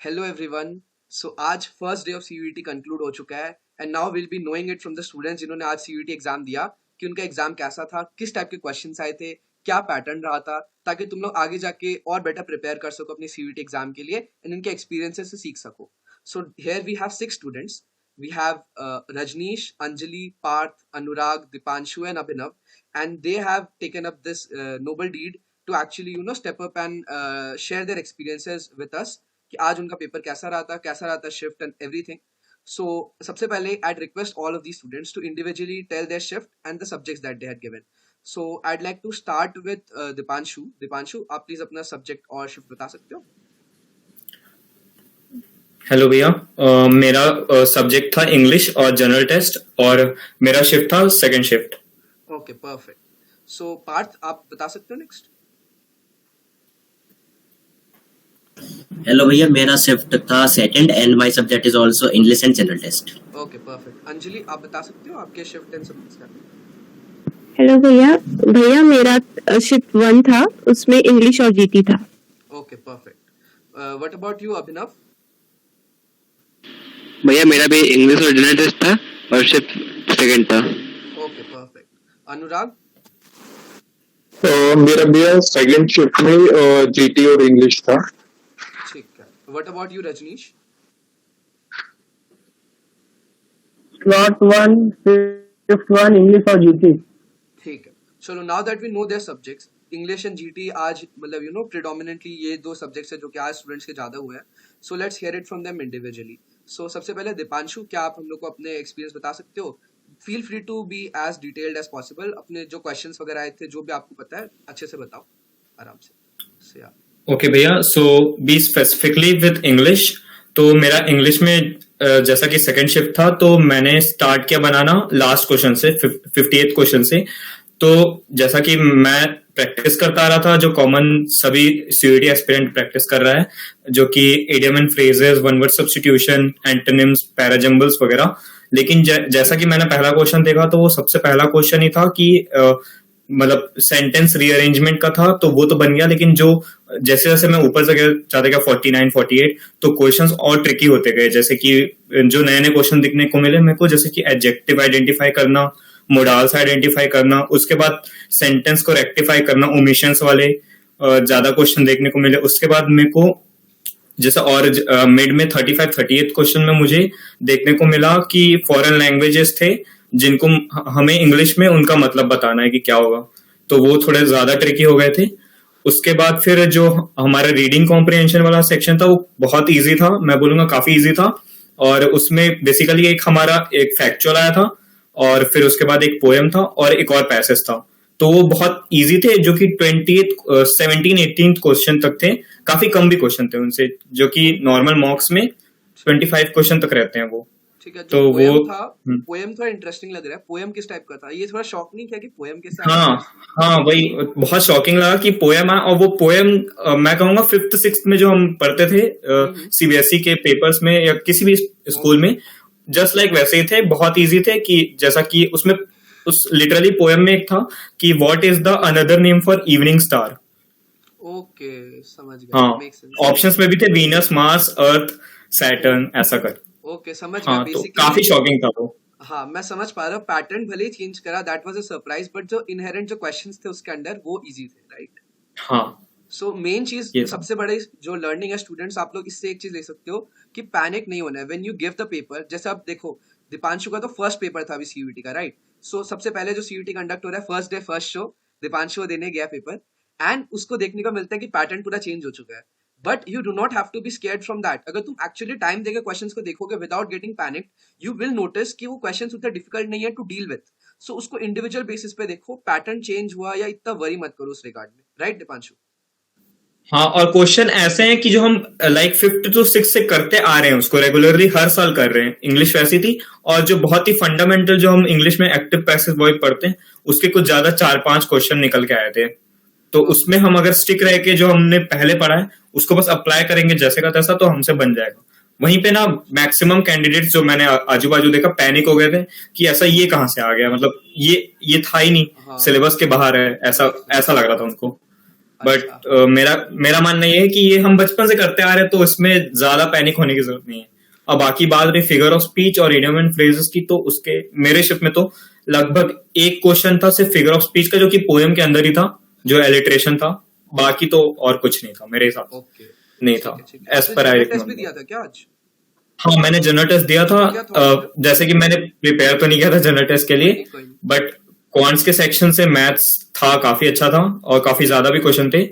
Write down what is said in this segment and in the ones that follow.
Hello everyone. So आज first day of CUET conclude हो चुका है and now will be knowing it from the students जिन्होंने आज सीयूईटी एग्जाम दिया कि उनका एग्जाम कैसा था, किस टाइप के क्वेश्चंस आए थे, क्या पैटर्न रहा था, ताकि तुम लोग आगे जाके और बेटर प्रिपेयर कर सको अपनी सीयूईटी एग्जाम के लिए एंड इनके एक्सपीरियंसेस से सीख सको। So here we have 6 students. We have Rajneesh, Anjali, Parth, Anurag, Dipanshu, and Abhinav, and they have taken up this noble deed to actually step up and share their experiences with us कि आज उनका paper कैसा रहा था shift and everything. सो सबसे पहले I'd request all of these students to individually tell their shift and the subjects that they had given. So I'd like to start with Dipanshu. Dipanshu, आप please अपना subject और shift बता सकते हो? Hello भैया। मेरा सब्जेक्ट था English और जनरल टेस्ट और मेरा शिफ्ट था second shift. Okay perfect. So Parth, आप बता सकते हो नेक्स्ट? हेलो भैया, मेरा शिफ्ट था second and my subject is also English and general test. Okay perfect. Anjali, आप बता सकते हो आपके शिफ्ट एंड सब्जेक्ट्स क्या थे? हेलो भैया मेरा शिफ्ट 1 था, उसमें इंग्लिश और जीटी था। Okay perfect. What about you Abhinav? भैया मेरा भी इंग्लिश और जनरल टेस्ट था और शिफ्ट सेकंड था। Okay perfect. अनुराग? मेरा भैया सेकंड शिफ्ट में जीटी और इंग्लिश था। ठीक है। What about you Rajneesh? Slot 1 shift 1 English और जीटी। ठीक है। चलो, now that we know their subjects, English and GT आज मतलब प्रिडोमिनेटली ये दो सब्जेक्ट्स है जो कि आज स्टूडेंट्स के ज्यादा हुए हैं। So let's hear it from them individually. So सबसे पहले दीपांशु, क्या आप हम लोग को अपने एक्सपीरियंस बता सकते हो? Feel free to be as detailed as possible. अपने जो क्वेश्चंस वगैरह आए थे, जो भी आपको पता है अच्छे से बताओ, आराम से। ओके भैया, सो बी स्पेसिफिकली विद इंग्लिश। तो मेरा इंग्लिश में जैसा कि सेकंड शिफ्ट था तो मैंने स्टार्ट किया बनाना लास्ट क्वेश्चन से, 58th क्वेश्चन से। तो जैसा कि मैं प्रैक्टिस करता आ रहा था, जो कॉमन सभी सीयूईटी एस्पिरेंट प्रैक्टिस कर रहा है, जो कि idiom and phrases, one word substitution, antonyms, parajumbles वगैरह। लेकिन जैसा कि मैंने पहला क्वेश्चन देखा तो वो सबसे पहला क्वेश्चन ही था कि मतलब सेंटेंस रीअरेंजमेंट का था, तो वो तो बन गया। लेकिन जो जैसे जैसे मैं ऊपर से जाते गया 49, 48, तो क्वेश्चंस और ट्रिकी होते गए। जैसे कि जो नए नए क्वेश्चन दिखने को मिले मेरे को, जैसे कि एडजेक्टिव आइडेंटिफाई करना, मोडाल्स आइडेंटिफाई करना, उसके बाद सेंटेंस को रेक्टिफाई करना, ओमिशंस वाले ज्यादा क्वेश्चन देखने को मिले। उसके बाद मेरे को जैसे और मिड में 35, 38 क्वेश्चन में मुझे देखने को मिला कि फॉरेन लैंग्वेजेस थे जिनको हमें इंग्लिश में उनका मतलब बताना है कि क्या होगा, तो वो थोड़े ज्यादा ट्रिकी हो गए थे। उसके बाद फिर जो हमारा रीडिंग कॉम्प्रिहेंशन वाला सेक्शन था वो बहुत इजी था, मैं बोलूंगा काफी इजी था। और उसमें बेसिकली हमारा एक फैक्चुअल आया था और फिर उसके बाद एक पोएम था और एक और पैसेज था। तो वो बहुत इजी थे, जो कि 17, 18 क्वेश्चन तक थे। काफी कम भी क्वेश्चन थे उनसे, जो कि नॉर्मल मॉक्स में 25 क्वेश्चन तक रहते हैं वो। ठीक है। तो पोएम थोड़ा इंटरेस्टिंग लग रहा है। पोएम किस टाइप का था? ये थोड़ा शॉक नहीं किया कि पोएम के साथ? हाँ वही बहुत शॉकिंग लगा कि पोएम है। और वो पोएम मैं कहूंगा 5th 6th में जो हम पढ़ते थे सीबीएसई के पेपर्स में या किसी भी स्कूल में, जस्ट लाइक वैसे ही थे, बहुत इजी थे। कि जैसा कि उसमें उस लिटरली पोएम में एक था कि what is the another name for evening star. Okay, समझ गया। हाँ, ऑप्शंस में भी थे वीनस, मार्स, अर्थ, सैटर्न, ऐसा कर। ओके, समझ गया। हाँ, तो काफी शॉकिंग था वो। हाँ, मैं समझ पा रहा हूँ। पैटर्न भले ही चेंज करा, that was a surprise, but जो इनहेरेंट जो क्वेश्चंस थे उसके अंदर वो इजी थे, राइट? हाँ। सो मेन चीज, सबसे बड़ी जो लर्निंग है स्टूडेंट्स, आप लोग इससे एक चीज ले सकते हो कि पैनिक नहीं होना है when you give the paper. जैसे आप देखो, दीपांशु का तो फर्स्ट पेपर था अभी सीयूईटी का, राइट? सो सबसे पहले जो सीयूईटी कंडक्ट हो रहा है, first day first show, Deepanshu देने गया पेपर एंड उसको देखने को मिलता है कि पैटर्न पूरा चेंज हो चुका है। But you do not have to be scared from that. अगर तुम एक्चुअली टाइम देकर क्वेश्चंस को देखोगे without getting panic, you will notice कि वो क्वेश्चंस उतना डिफिकल्ट नहीं है टू डील विद। सो उसको इंडिविजुअल बेसिस पे देखो, पैटर्न चेंज हुआ या इतना वरी मत करो उस रिगार्ड में, राइट दीपांशु? हाँ, और क्वेश्चन ऐसे हैं कि जो हम लाइक 5th to 6th से करते आ रहे हैं, उसको रेगुलरली हर साल कर रहे हैं। इंग्लिश वैसी थी, और जो बहुत ही फंडामेंटल जो हम इंग्लिश में एक्टिव पैसिव वर्ब पढ़ते हैं, उसके कुछ ज्यादा 4-5 क्वेश्चन निकल के आए थे। तो उसमें हम अगर स्टिक रह के जो हमने पहले पढ़ा है उसको बस अप्लाई करेंगे जैसे का तैसा, तो हमसे बन जाएगा। वहीं पे ना मैक्सिमम कैंडिडेट्स जो मैंने आजू बाजू देखा पैनिक हो गए थे कि ऐसा ये कहाँ से आ गया, मतलब ये था ही नहीं, सिलेबस के बाहर है, ऐसा लग रहा था उनको। बट अच्छा मेरा मानना ये है कि ये हम बचपन से करते आ रहे हैं, तो इसमें ज्यादा पैनिक होने की जरूरत नहीं है। और बाकी बात रही फिगर ऑफ स्पीच और इडियम एंड फ्रेजेस की, तो उसके मेरे शिफ्ट में तो लगभग एक क्वेश्चन था सिर्फ फिगर ऑफ स्पीच का, जो कि पोएम के अंदर ही था, जो एलिट्रेशन था। बाकी तो और कुछ नहीं था मेरे हिसाब से, ओके नहीं ठीक था है ठीक है। एज आपने पर आई जनरल टेस्ट भी रिकमेंड। दिया था क्या आज? हाँ, मैंने जनरल टेस्ट दिया था। क्या था उसमें? जैसे कि मैंने प्रिपेयर तो नहीं किया था जनरल टेस्ट के कोई लिए, नहीं कोई नहीं। बट क्वांट्स के सेक्शन से मैथ्स था, काफी अच्छा था और काफी ज्यादा भी क्वेश्चन थे,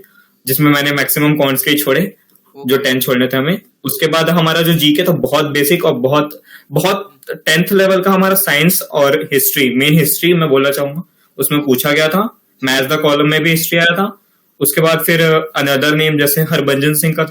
जिसमें मैंने मैक्सिमम क्वांट्स के ही छोड़े, जो ओके 10 छोड़ने थे हमें। उसके बाद हमारा जो जीके था बहुत बेसिक और बहुत बहुत 10th लेवल का हमारा साइंस और हिस्ट्री, मेन हिस्ट्री मैं बोलना चाहूंगा, उसमें पूछा गया था। मैथ द कॉलम में भी हिस्ट्री आया था। उसके बाद फिर अनदर नेम जैसे हरभजन सिंह का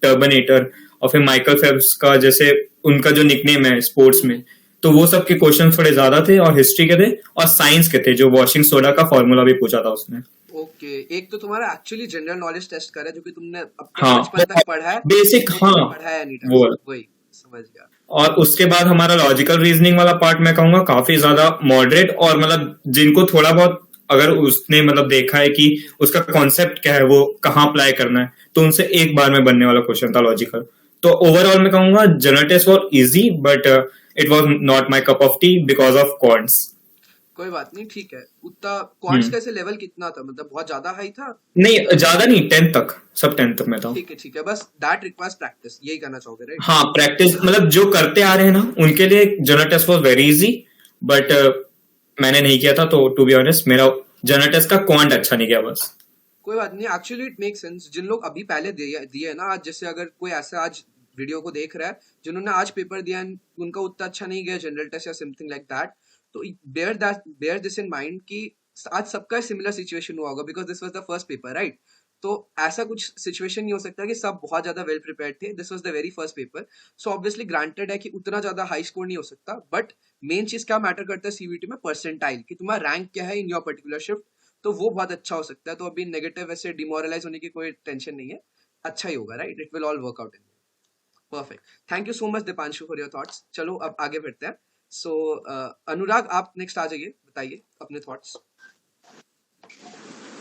टर्बनेटर, और फिर माइकल फेल्प्स का, जैसे उनका जो निकनेम है स्पोर्ट्स में, तो वो सब के क्वेश्चन थोड़े ज्यादा थे, और हिस्ट्री के थे और साइंस के थे, जो वॉशिंग सोडा का फॉर्मूला भी पूछा था उसमें। ओके एक तो तुम्हारा एक्चुअली जनरल नॉलेज टेस्ट करा है, जो कि तुमने अब तक हाँ, बचपन तक पढ़ा है, बेसिक, वो तुमने हाँ, पढ़ा है नहीं वो था, वाला। वही समझ गया। और उसके बाद हमारा लॉजिकल रीजनिंग वाला पार्ट मैं कहूंगा काफी ज्यादा मॉडरेट, और मतलब जिनको थोड़ा बहुत अगर उसने मतलब देखा है कि उसका कॉन्सेप्ट क्या है, वो कहाँ अप्लाई करना है, तो उनसे एक बार में बनने वाला क्वेश्चन था लॉजिकल। तो ओवरऑल मैं कहूंगा general test was easy, but it was not my cup of tea because of quants. कोई बात नहीं ठीक है। उतना क्वांट्स का ऐसे लेवल कितना था, मतलब बहुत ज्यादा हाई था? नहीं, ज्यादा नहीं, 10th तक, सब 10th तक में था। ठीक है बस दैट रिक्वायर्स प्रैक्टिस, यही कहना चाहोगे राइट? हाँ, प्रैक्टिस मतलब जो करते आ रहे हैं ना, उनके लिए general test was very easy, but मैंने नहीं किया था, तो टू बी ऑनेस्ट मेरा जनरल टेस्ट का क्वांट अच्छा नहीं गया बस। कोई बात नहीं, एक्चुअली इट मेक सेंस। जिन लोग अभी पहले दिए है ना आज, जैसे अगर कोई ऐसा आज वीडियो को देख रहा है जिन्होंने आज पेपर दिया and उनका उतना अच्छा नहीं गया जनरल टेस्ट या समथिंग लाइक दैट, तो बेयर दिस इन माइंड कि आज सबका सिमिलर सिचुएशन हुआ होगा, because this was the first paper right. तो ऐसा कुछ सिचुएशन नहीं हो सकता कि सब बहुत ज्यादा वेल प्रिपेयर्ड थे, this was the very first paper. So obviously granted है कि उतना ज्यादा हाई स्कोर नहीं हो सकता, बट मेन चीज क्या मैटर करता है सीवीटी में? परसेंटाइल, कि तुम्हारा रैंक क्या है इन योर पर्टिकुलर शिफ्ट, तो वो बहुत अच्छा हो सकता है। तो अभी नेगेटिव वैसे डिमोरलाइज होने की कोई टेंशन नहीं है, अच्छा ही होगा right, it will all work out in. Perfect, thank you so much Deepanshu for your thoughts. चलो अब आगे बढ़ते हैं। सो अनुराग आप नेक्स्ट आ जाइए, बताइए अपने थॉट्स।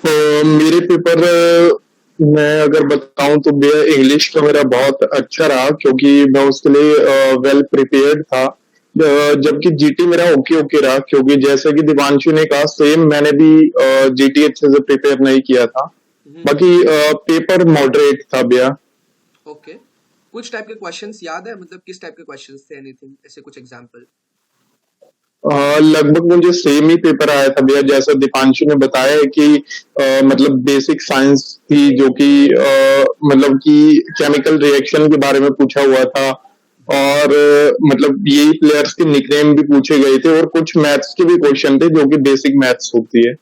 तो मेरे पेपर मैं अगर बताऊं तो इंग्लिश का मेरा बहुत अच्छा रहा, क्योंकि मैं उसके लिए वेल प्रिपेयर्ड था। जबकि जीटी मेरा ओके ओके रहा, क्योंकि जैसे कि दिवांशु ने कहा सेम, मैंने भी जीटी अच्छे से प्रिपेयर नहीं किया था। बाकी पेपर मॉडरेट था भैया। ओके कुछ टाइप के क्वेश्चंस याद है, मतलब किस टाइप के क्वेश्चंस थे, एनीथिंग ऐसे कुछ एग्जांपल? लगभग मुझे सेम ही पेपर आया था भैया, जैसा दीपांशु ने बताया है कि मतलब बेसिक साइंस थी, जो कि मतलब कि केमिकल रिएक्शन के बारे में पूछा हुआ था, और मतलब यही प्लेयर्स के निकनेम भी पूछे गए थे, और कुछ मैथ्स के भी क्वेश्चन थे, जो कि बेसिक मैथ्स होती है।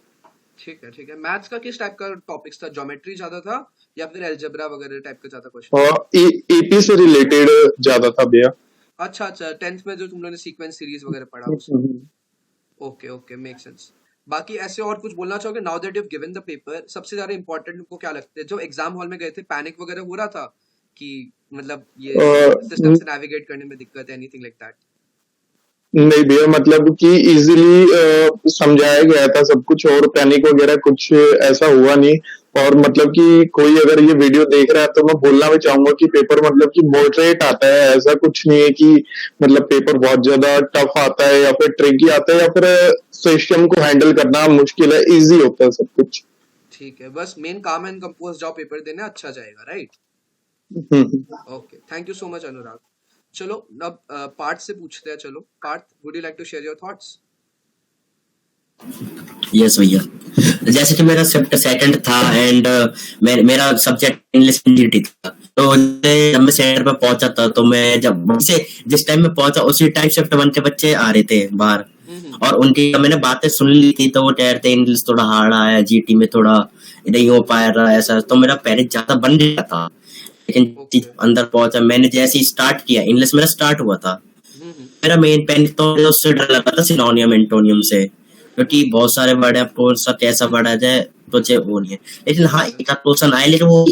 ठीक है। मैथ्स का किस टाइप का टॉपिक्स था? ज्योमेट्री ज्यादा था या फिर अलजेब्रा वगैरह टाइप का ज्यादा क्वेश्चन? एपी से रिलेटेड ज्यादा था भैया। अच्छा 10th में जो तुम लोगों ने सीक्वेंस सीरीज वगैरह पढ़ा ओके मेक सेंस। बाकी ऐसे और कुछ बोलना चाहोगे now that you have given the paper? सबसे ज्यादा इंपॉर्टेंट को क्या लगता है? जो एग्जाम हॉल में गए थे पैनिक वगैरह हो रहा था कि मतलब ये सिस्टम से नेविगेट करने में दिक्कत है, एनीथिंग लाइक दैट? नहीं भैया, मतलब कि इजीली समझाया गया था सब कुछ, और पैनिक वगैरह कुछ ऐसा हुआ नहीं। और मतलब कि कोई अगर ये वीडियो देख रहा है तो मैं बोलना भी चाहूंगा कि पेपर मतलब कि मॉडरेट आता है, ऐसा कुछ नहीं है कि मतलब पेपर बहुत ज्यादा टफ आता है या फिर ट्रिकी आता है या फिर सिस्टम को हैंडल करना मुश्किल है, इजी होता है सब कुछ। ठीक है, बस मेन काम एंड कंपोज जाओ पेपर देने, अच्छा जाएगा right? Okay thank you so much Anurag. चलो अब पार्थ से पूछते हैं। चलो Parth, would you like to share your thoughts? Yes भैया, जैसे कि मेरा शिफ्ट सेकंड था एंड मेरा सब्जेक्ट इंग्लिश जीटी था, तो जब मैं सेंटर पे पहुंचा था, तो मैं जब से जिस टाइम में पहुंचा उसी टाइम शिफ्ट 1 के बच्चे आ रहे थे बाहर, और उनकी मैंने बातें सुन ली थी, तो वो कह रहे थे इंग्लिश थोड़ा हार्ड आया, जीटी में थोड़ा नहीं हो पाया रहा ऐसा। तो मेरा पहले ज्यादा बन गया था, लेकिन अंदर पहुंचा, मैंने जैसे ही स्टार्ट किया, इंग्लिश मेरा स्टार्ट हुआ था, मेरा मेन पैनिक तो उससे डर लगा था सिनोनियम एंटोनियम से, क्योंकि बहुत सारे वर्ड है, कौन सा कैसा वर्ड आ जाए तो वो नहीं है। लेकिन हाँ एक क्वेश्चन आए, लेकिन वो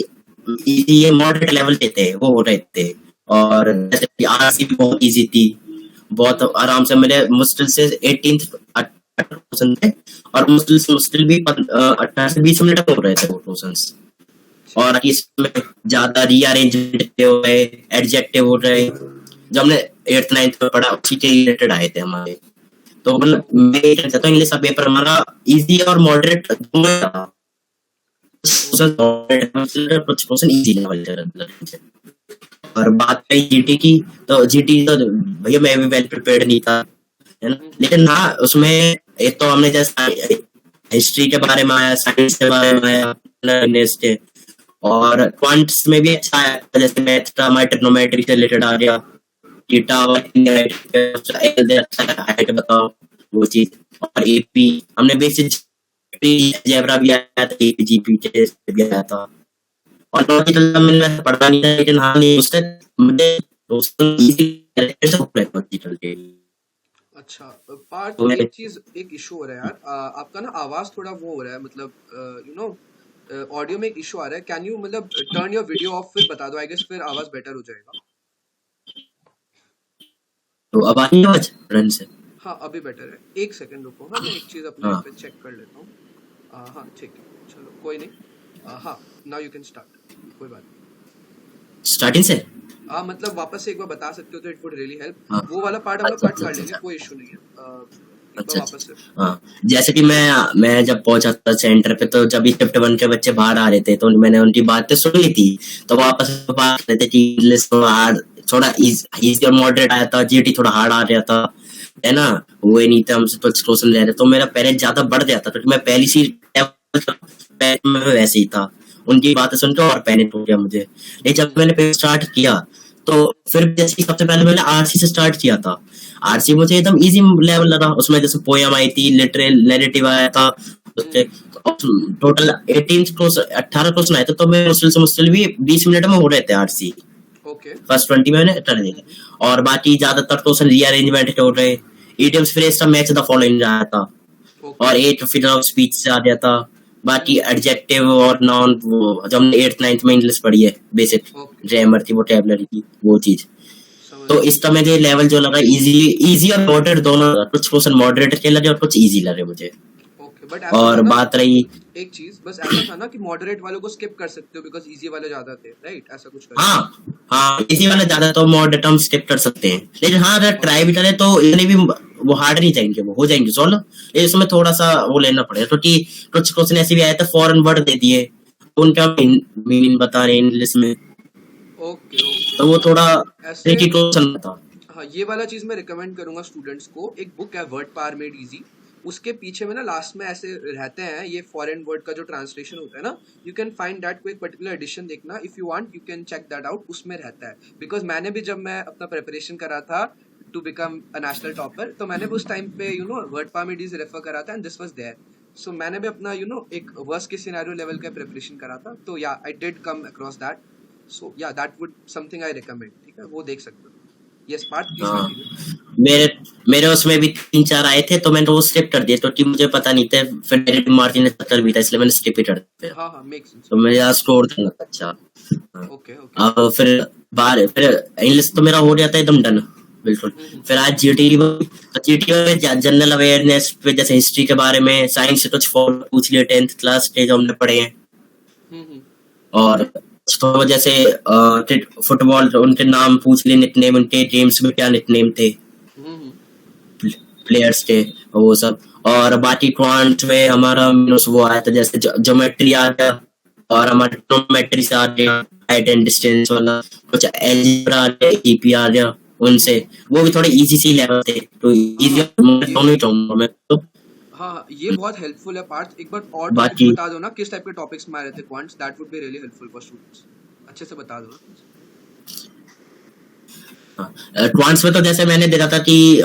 ये मॉडरेट लेवल के थे, वो हो रहे थे। और जैसे कि आरसी भी बहुत इजी थी, बहुत आराम से मेरे मुश्किल से 18th क्वेश्चन थे और मुश्किल से मुश्किल भी 18 से 20 मिनट में हो रहे थे वो क्वेश्चंस। और इसमें ज्यादा रीअरेंजमेंट हो रहे, एडजेक्टिव हो रहे, जो हमने 8th 9th में पढ़ा उसी के रिलेटेड आए थे हमारे। तो मतलब मैं ये कहता हूँ इंग्लिश का पेपर हमारा इजी और मॉडरेट दोनों था। कुछ क्वेश्चन इजी लेवल के। और बात कही जीटी की, तो जीटी तो भैया मैं भी वेल प्रिपेयर्ड नहीं था, है ना। लेकिन हाँ उसमें एक तो हमने जैसे हिस्ट्री के बारे में आया, साइंस के बारे में आया, और क्वांट्स में भी अच्छा है, जैसे मैथ का हमारे ट्रिग्नोमेट्री से रिलेटेड आ गया, थीटा हाइट बताओ वो चीज। और एपी हमने बेसिक जेब्रा भी आया था, एपी जीपी भी आया था। और लॉजिकल मैंने पढ़ा नहीं था, लेकिन हाँ नहीं उससे मुझे लॉजिकल के। अच्छा पार्थ, तो एक चीज, एक इशू हो रहा है यार, आपका ना आवाज थोड़ा वो हो रहा है, मतलब यू नो ऑडियो में एक इशू आ रहा है। कैन यू मतलब टर्न योर वीडियो ऑफ, फिर बता दो, आई गेस फिर आवाज बेटर हो जाएगा। तो अब आई आवाज रन से? हाँ अभी बेटर है, एक सेकंड रुको। हाँ मैं एक चीज अपने पे चेक कर लेता हूँ। हाँ ठीक है, चलो कोई नहीं। हाँ नाउ यू कैन स्टार्ट, कोई बात नहीं। स्टार्टिंग से हाँ मतलब वापस से एक बार बता सकते हो तो इट वुड रियली हेल्प। हाँ। वो वाला पार्ट हम लोग अच्छा, कट कर अच्छा, लेंगे, अच्छा। कोई इशू नहीं है। एक अच्छा बार वापस से। हाँ, जैसे कि मैं जब पहुंचा था सेंटर पे, तो जब शिफ्ट 1 के बच्चे बाहर आ रहे थे तो मैंने उनकी बातें सुन ली थी। तो वापस बात कर रहे थे कि इंग्लिश थोड़ा इजी और मॉडरेट आया था, जीटी थोड़ा हार्ड आ रहा था, है ना। वो नहीं था, हमसे तो क्वेश्चन ले रहे, तो मेरा पहले ज्यादा बढ़ जाता, तो मैं पहली सी में वैसे ही था। उनकी बातें सुनकर और पैनिक हो गया मुझे। लेकिन जब मैंने स्टार्ट किया तो फिर जैसे सबसे पहले मैंने आरसी से स्टार्ट किया था। आरसी मुझे एकदम इजी लेवल लगा, उसमें जैसे पोयम आई थी, लिटरल नैरेटिव आया था, टोटल 18 क्वेश्चन आए थे। तो मैं मुश्किल से मुश्किल भी 20 मिनट में हो रहे थे आरसी। ओके फर्स्ट 20 में मैंने कर दिया। और बाकी ज्यादातर क्वेश्चन रीअरेंजमेंट के हो रहे, इडियम्स फ्रेज का मैच द फॉलोइंग आया था, और 8 फिगर ऑफ स्पीच से आ गया था। बाकी एडजेक्टिव और नाउन वो जो हमने 8th 9th में इंग्लिश पढ़ी है, बेसिक ग्रामर थी, वोकैबुलरी की वो चीज। तो इस तरह मुझे लेवल जो लगा इजी और मॉडरेट दोनों, कुछ क्वेश्चन मॉडरेट के लगे और कुछ इजी लगे मुझे। ओके बट और बात रही एक चीज, बस ऐसा था ना कि मॉडरेट वालों को स्किप कर सकते हो बिकॉज़ इजी वाले ज्यादा थे, राइट? ऐसा कुछ कर। हाँ इजी वाला ज्यादा, तो मॉडरेट हम स्किप कर सकते हैं। लेकिन हाँ अगर ट्राई भी करें तो इतने भी वो हार्ड नहीं जाएंगे, वो हो जाएंगे सॉल्व। लेकिन उसमें थोड़ा सा वो लेना पड़ेगा, क्योंकि कुछ क्वेश्चन ऐसे भी आए थे फॉरेन वर्ड दे दिए, उनका मीनिंग बता रहे इंग्लिश में। ओके तो वो थोड़ा ऐसे ट्रिकी क्वेश्चन था। हाँ ये वाला चीज मैं रिकमेंड करूंगा स्टूडेंट्स को। एक बुक है वर्ड पावर मेड इजी, उसके पीछे में ना लास्ट में ऐसे रहते हैं ये फॉरेन वर्ड का जो ट्रांसलेशन होता है ना, यू कैन फाइंड दैट। कोई पर्टिकुलर एडिशन देखना, if you want you can check that out, उसमें रहता है। बिकॉज मैंने भी जब मैं अपना प्रिपरेशन करा था to become a national topper, तो मैंने भी उस टाइम पे you know word power made easy refer करा था and this was there. So मैंने भी अपना यू नो एक वर्स्ट केस सिनेरियो लेवल का प्रिपरेशन करा था, तो yeah I did come across that. So yeah that would something I recommend, ठीक है? वो देख सकते हो। Yes Parth please continue. मेरे उसमें भी 3-4 आए थे, तो मैंने वो स्किप कर दिया, क्योंकि मुझे पता नहीं था। फिर मेरे मार्जिन ने 70 भी था, इसलिए मैंने स्किप ही कर दिया। हाँ हाँ मेक सेंस। तो मेरा स्कोर था अच्छा। ओके ओके अब फिर इंग्लिश तो मेरा हो गया था एकदम डन, बिल्कुल। फिर आज जीटी में जनरल अवेयरनेस पे, जैसे हिस्ट्री के बारे में, साइंस से कुछ फॉर्म पूछ लिए 10th क्लास के जो हमने पढ़े हैं। और तो जैसे फुटबॉल उनके नाम पूछ लिए, निकनेम उनके, गेम्स में क्या निकनेम थे प्लेयर्स के, वो सब। और बाकी क्वांट में हमारा वो आया था, जैसे ज्योमेट्री आ गया, और हमारा ट्रिग्नोमेट्री से आ गया, हाइट एंड डिस्टेंस वाला, कुछ अलजेब्रा आ गया, ईपी आ गया उनसे। वो भी थोड़े इजी सी लेवल थे, तो इजी दोनों चाहूंगा मैं तो। हाँ ये बहुत हेल्पफुल है पार्थ। एक बार और बाकी टॉपिक बता दो ना, किस टाइप के टॉपिक्स में आ रहे थे quants, that would be really helpful for students. अच्छे से बता दो ना। क्वांट्स में तो जैसे मैंने देखा था कि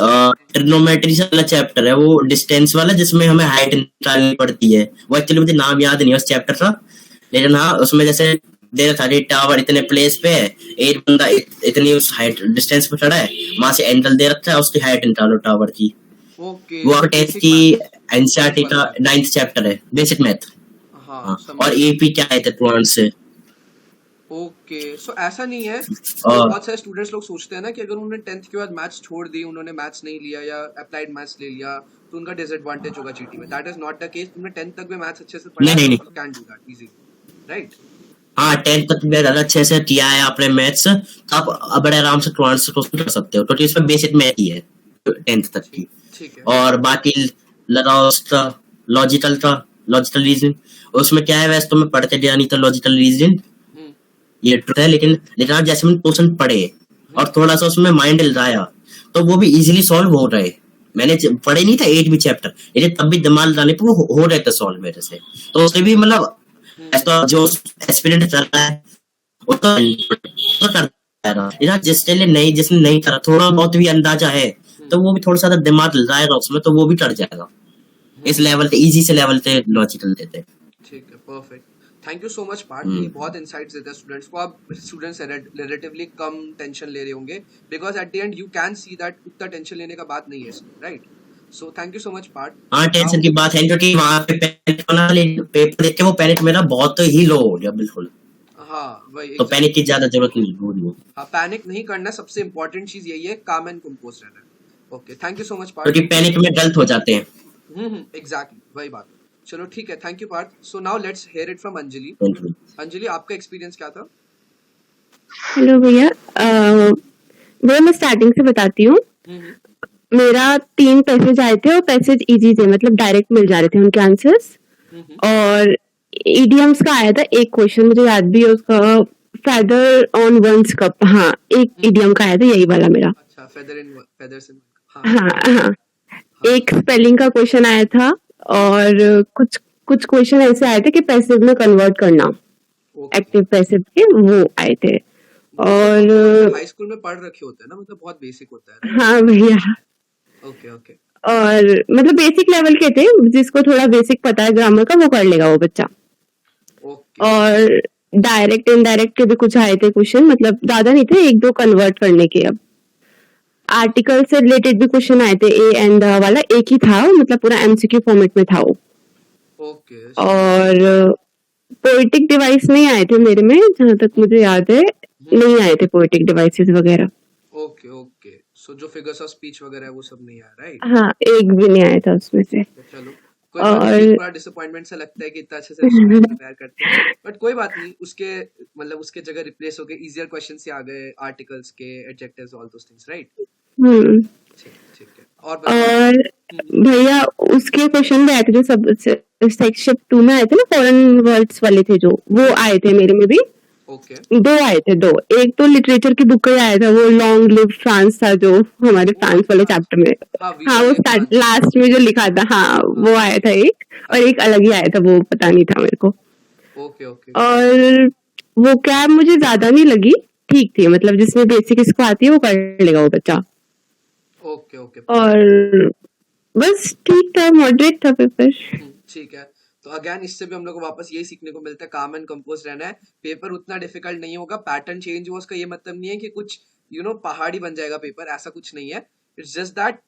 ट्रिग्नोमेट्री वाला चैप्टर है, वो डिस्टेंस वाला, जिसमें हमें हाइट निकालनी पड़ती है। वो एक्चुअली मुझे नाम याद नहीं है उस चैप्टर का, लेकिन हाँ उसमें जैसे दे रहा था टावर इतने प्लेस पे है, एक बंदा इतनी उस हाइट डिस्टेंस पे खड़ा है, वहां से एंगल दे रखा है, उसकी हाइट निकालो टावर की। ओके वो टेस्ट की एनसीईआरटी का 9th चैप्टर है, बेसिक मैथ। हाँ और एपी क्या है क्वांट्स से। ओके, सो ऐसा नहीं है, और बहुत सारे स्टूडेंट्स लोग सोचते हैं ना कि अगर उन्होंने 10th के बाद मैथ्स छोड़ दी, उन्होंने मैथ्स नहीं लिया या अप्लाइड मैथ्स ले लिया तो उनका डिसएडवांटेज होगा जीटी में। That is not the case. तुमने 10th तक भी मैथ्स अच्छे से पढ़ा नहीं है नहीं तो नहीं, you can do that easily, right? हाँ 10th तक भी अगर अच्छे से किया है आपने मैथ्स तो आप बड़े आराम से एडवांस क्वेश्चन कर सकते हो, क्योंकि इसमें बेसिक मैथ ही है 10th तक की। ठीक है। और बाकी लॉजिकल रीजन, उसमें क्या है, वैसे तो मैं पढ़ते गया नहीं था लॉजिकल रीजन, हम्म ये ट्रुथ है, लेकिन आज जैसे मैंने क्वेश्चन पढ़े और थोड़ा सा उसमें माइंड लगाया तो वो भी इजीली सॉल्व हो रहे। मैंने पढ़े नहीं था 8 भी चैप्टर, लेकिन तब भी दिमाग लगाने पे वो हो रहे थे सॉल्व मेरे से। तो उससे भी मतलब ऐसा जो एक्सपीरियंस कर रहा है वो तो करता है, लेकिन जिसने नहीं करा, थोड़ा बहुत भी अंदाजा है तो वो भी थोड़ा सा दिमाग लगाएगा उसमें तो वो भी कर जाएगा। इस लेवल पे इजी से लेवल पे लॉजिकल देते हैं। ठीक है, perfect. Thank you so much part. ये बहुत इनसाइट्स देते हैं स्टूडेंट्स को। आप स्टूडेंट्स रिलेटिवली कम टेंशन ले रहे होंगे because at the end you can see that उतना टेंशन लेने का बात नहीं है इसमें, right? So thank you so much part. हाँ टेंशन की बात है, क्योंकि वहां पे पैनिक होना, पेपर देख के वो पैनिक मेरा बहुत ही लो हो गया बिल्कुल। हाँ वही, तो पैनिक की ज्यादा जरूरत नहीं। हाँ, पैनिक नहीं करना, सबसे इंपॉर्टेंट चीज यही है, काम एंड कंपोज रहना है। Okay, thank you so much part. क्योंकि पैनिक में गलत हो जाते हैं। एग्जैक्टली वही बात। चलो ठीक है, thank you Parth. So now let's hear it from Anjali. Anjali, आपका एक्सपीरियंस क्या था? हेलो भैया, वो मैं स्टार्टिंग से बताती हूँ। मेरा 3 पैसेज आए थे और पैसेज इजी थे, मतलब डायरेक्ट मिल जा रहे थे उनके आंसर्स। और इडियम्स का आया था एक क्वेश्चन, मुझे याद भी है उसका, फेदर ऑन वंस कप। हाँ, एक इडियम का आया था, यही वाला मेरा। अच्छा, फेदर्स इन। हाँ हाँ, एक स्पेलिंग का क्वेश्चन आया था और कुछ कुछ क्वेश्चन ऐसे आए थे कि पैसिव में कन्वर्ट करना, एक्टिव पैसिव के, वो आए थे। और हाई स्कूल में पढ़ रखे होते हैं ना, मतलब बहुत बेसिक होता है। हाँ भैया, ओके ओके। और मतलब बेसिक लेवल के थे, जिसको थोड़ा बेसिक पता है ग्रामर का वो कर लेगा वो बच्चा। ओके। और डायरेक्ट इनडायरेक्ट के भी कुछ आए थे क्वेश्चन, मतलब ज्यादा नहीं थे, 1-2 कन्वर्ट करने के। अब आर्टिकल से रिलेटेड भी क्वेश्चन आए थे, ए एंड द वाला एक ही था, मतलब पूरा एमसीक्यू फॉर्मेट में था वो। ओके। और पोएटिक डिवाइस नहीं आए थे मेरे में, जहां तक मुझे याद है नहीं आए थे पोएटिक डिवाइसेस वगैरह। ओके ओके, सो जो फिगर्स ऑफ स्पीच वगैरह है वो सब नहीं आया, राइट? हाँ, एक भी नहीं आया था उसमें से। चलो कोई बात नहीं, थोड़ा डिसअपॉइंटमेंट सा लगता है कि इतना अच्छे से प्रिपेयर करते हैं, बट कोई बात नहीं, उसके मतलब उसके जगह रिप्लेस हो गए, इजियर क्वेश्चंस ही आ गए, आर्टिकल्स के, adjectives, all those things, right? ठीक है। और भैया उसके क्वेश्चन भी आए थे जो सब सेक्शन 2 में आए थे ना, फॉरेन वर्ड्स वाले थे जो, वो आए थे मेरे में भी। ओके। 2 आए थे, 2। एक तो लिटरेचर की बुक का ही आया था, वो लॉन्ग लिव फ्रांस था जो हमारे फ्रांस वाले चैप्टर में। हाँ, वो स्टार्ट लास्ट में जो लिखा था, हाँ वो आया था एक, और एक अलग ही आया था, वो पता नहीं था मेरे को। Okay okay. और वो क्या मुझे ज्यादा नहीं लगी, ठीक थी, मतलब जिसमें बेसिक इसको आती है वो कर लेगा वो बच्चा। Okay okay. और बस ठीक था, मॉडरेट था पेपर। ठीक है, तो अगेन इससे भी हम लोग को वापस यही सीखने को मिलता है, काम एंड कंपोज रहना है। पेपर उतना डिफिकल्ट नहीं होगा, पैटर्न चेंज हुआ उसका ये मतलब नहीं है कि कुछ पहाड़ी बन जाएगा पेपर, ऐसा कुछ नहीं है। It's just that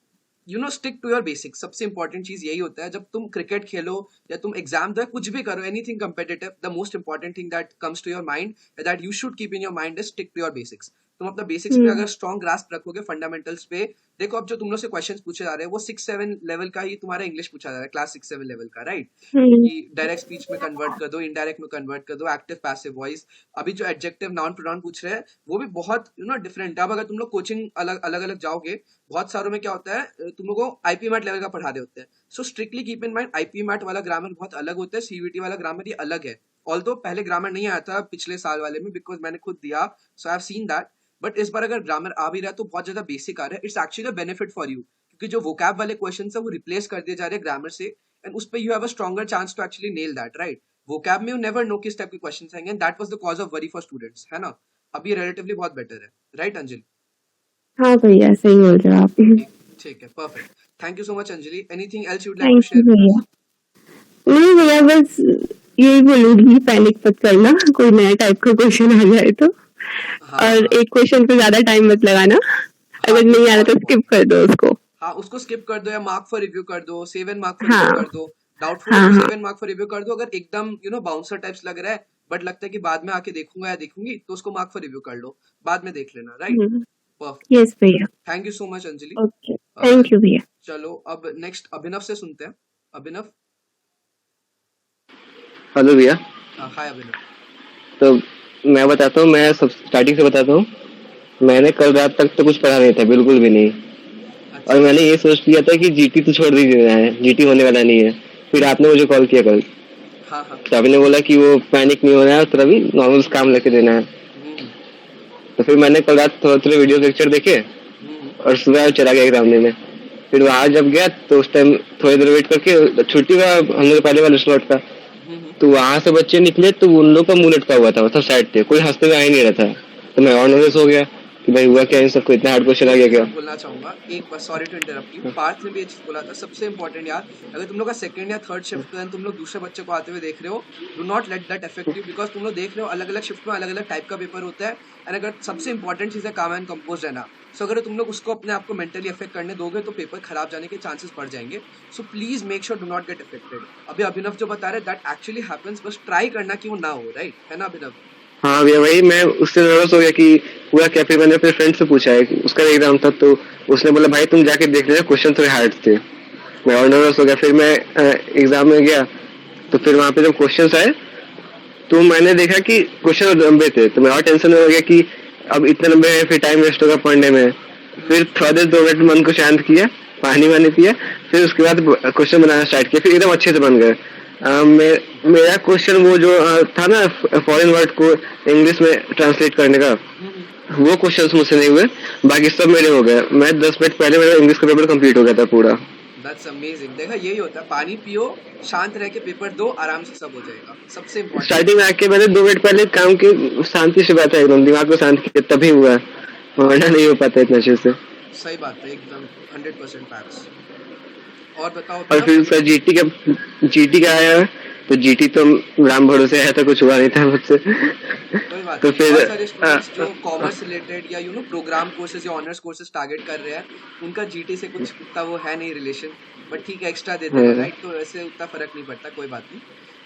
stick to your basics. सबसे इंपॉर्टेंट चीज यही होता है, जब तुम क्रिकेट खेलो या तुम एग्जाम दो, कुछ भी करो, anything competitive, the most important thing that comes to your mind, that you should keep in your mind, is stick to your basics. तुम अपना बेसिक्स पे अगर स्ट्रॉन्ग ग्रास्प रखोगे, फंडामेंटल्स पे, देखो अब जो तुम लोग से क्वेश्चंस पूछे जा रहे हैं वो 6-7 लेवल का ही तुम्हारा इंग्लिश पूछा जा रहा है, क्लास 6-7 लेवल का, राइट? कि डायरेक्ट स्पीच में कन्वर्ट कर दो, इनडायरेक्ट में कन्वर्ट कर दो, एक्टिव पैसिव वॉइस। अभी जो एडजेक्टिव नाउन प्रोनाउन पूछ रहे हैं वो भी बहुत डिफरेंट है। अब अगर तुम लोग कोचिंग अलग अलग जाओगे, बहुत सारों में क्या होता है, तुम लोग को आईपी मैट लेवल का पढ़ा रहे होते हैं। So strictly keep in mind, IPMAT वाला ग्रामर बहुत अलग होता है, सीयूईटी वाला ग्रामर ये अलग है। ऑल्दो पहले ग्रामर नहीं आया था पिछले साल वाले में, बिकॉज मैंने खुद दिया, so I have seen that. But इस बार अगर ग्रामर आ भी रहा है तो बहुत ज्यादा बेसिक आ रहा है। It's actually benefit for you, क्योंकि जो वोकैब वाले क्वेश्चन है वो रिप्लेस कर दिए जा रहे हैं ग्रामर से, एंड उस पर you have a stronger chance to actually nail that, right? Vocab में यू नेवर नो किस टाइप के क्वेश्चंस आएंगे, and that was the cause of worry for students, है ना? अभी रिलेटिवली बहुत बेटर है, राइट अंजलि? हाँ भैया, सही बोल रहे हो आप। ठीक है, perfect. Thank you so much Anjali. Anything else you would like to thank you share? भैया। नहीं भैया, बस यही बोलूंगी, पैनिक मत करना कोई नया टाइप का क्वेश्चन आ जाए तो। और एक क्वेश्चन पे ज्यादा टाइम मत लगाना, अगर नहीं आ रहा तो स्किप कर दो उसको। हाँ, उसको स्किप कर दो या मार्क फॉर रिव्यू कर दो, 7 मार्क फॉर रिव्यू कर दो। डाउटफुल है तो 7 मार्क फॉर रिव्यू कर दो। अगर एकदम बाउंसर टाइप्स लग रहा है बट लगता है कि बाद में आके देखूंगा या देखूंगी तो उसको मार्क फॉर रिव्यू कर लो, बाद में देख लेना, राइट? परफेक्ट, यस भैया, thank you so much Anjali. Okay, thank you भैया। चलो अब नेक्स्ट अभिनव से सुनते हैं। अभिनव, हेलो भैया। हाय अभिनव। तो मैं बताता हूँ, मैं सब स्टार्टिंग से बताता हूँ। मैंने कल रात तक तो कुछ पढ़ा नहीं था, बिल्कुल भी नहीं। अच्छा, और मैंने ये सोच लिया था कि जीटी तो छोड़ दीजिए, है जीटी होने वाला नहीं है। फिर आपने मुझे कॉल किया कल, हाँ हाँ, तो आपने बोला कि वो पैनिक नहीं होना है, तो अभी नॉर्मल काम लेके देना है। तो फिर मैंने कल रात थोड़े थोड़े वीडियो लेक्चर देखे और सुबह चला गया एग्जाम देने। फिर वहां जब गया तो उस टाइम थोड़ी देर वेट करके, छुट्टी हुआ हम लोग पहले वाले स्लॉट का, तो वहां से बच्चे निकले तो उन लोग का मुंह लटका हुआ था, सब साइड थे, कोई हंसते हुए आ ही नहीं रहा था। तो मैं और नर्वस हो गया कि भाई हुआ क्या, इन सबको इतना हार्ड क्वेश्चन आ गया क्या। बोलना चाहूंगा एक बार, sorry to interrupt you, Parth ने भी ये चीज बोला था, सबसे इंपॉर्टेंट यार, अगर तुम लोग का सेकंड या थर्ड शिफ्ट है, तुम लोग दूसरे बच्चे को आते हुए देख रहे हो, do not let that affect you, because तुम लोग देख रहे हो अलग अलग शिफ्ट में अलग अलग टाइप का पेपर होता है। एंड अगर सबसे इंपॉर्टेंट चीज है काम एंड कंपोज रहना, सो अगर तुम लोग उसको अपने आप को मेंटली अफेक्ट करने दोगे तो पेपर खराब जाने के चांसेस बढ़ जाएंगे। So please make sure do not get affected. अभी अभिनव जो बता रहे दैट एक्चुअली हैपेंस, बस ट्राई करना कि वो ना हो, राइट है ना अभिनव? हाँ भैया, वही मैं उससे नर्वस हो गया कि हुआ क्या। फिर मैंने अपने फ्रेंड से पूछा है, उसका एग्जाम था, तो उसने बोला भाई तुम जाके देख लेना, क्वेश्चन थोड़े हार्ड थे। मैं और नर्वस हो गया। फिर मैं एग्जाम में गया, तो फिर वहाँ पे जब क्वेश्चंस आए तो मैंने देखा कि क्वेश्चन लंबे थे, तो मैं और टेंशन में हो गया कि अब इतने लंबे हैं, फिर टाइम वेस्ट होगा पढ़ने में। फिर थोड़ा देर 2 मिनट मन को शांत किया, पानी वानी पिया, फिर उसके बाद क्वेश्चन बनाना स्टार्ट किया, फिर एकदम अच्छे से बन गए। मेरा क्वेश्चन वो जो था ना, फॉरेन वर्ड को इंग्लिश में ट्रांसलेट करने का, वो क्वेश्चंस मुझसे नहीं हुए, बाकी सब मेरे हो गए। मैं 10 मिनट पहले मेरा इंग्लिश का पेपर कंप्लीट हो गया था पूरा। That's amazing. देखा, यही होता है, पानी पियो, शांत रह के पेपर दो, आराम से सब हो जाएगा, सबसे इम्पोर्टेंट। स्टार्टिंग में आके मैंने 2 मिनट पहले काम की शांति से बैठा, एकदम दिमाग को शांत किया, तभी हुआ, वरना नहीं हो पाता इतना अच्छे से। सही बात है, एकदम 100% फैक्ट्स। और बताओ और फिर उसका जीटी का आया, तो जीटी तो राम भरोसे आया था, कुछ हुआ नहीं था मुझसे। कोई बात तो नहीं, फिर बहुत सारे स्टूडेंट्स जो कॉमर्स रिलेटेड या प्रोग्राम कोर्सेज या ऑनर्स कोर्सेज टारगेट कर रहे हैं, उनका जीटी से कुछ उतना वो है नहीं रिलेशन, बट ठीक है, एक्स्ट्रा देते हैं, राइट? तो ऐसे उतना फर्क नहीं पड़ता, कोई बात नहीं।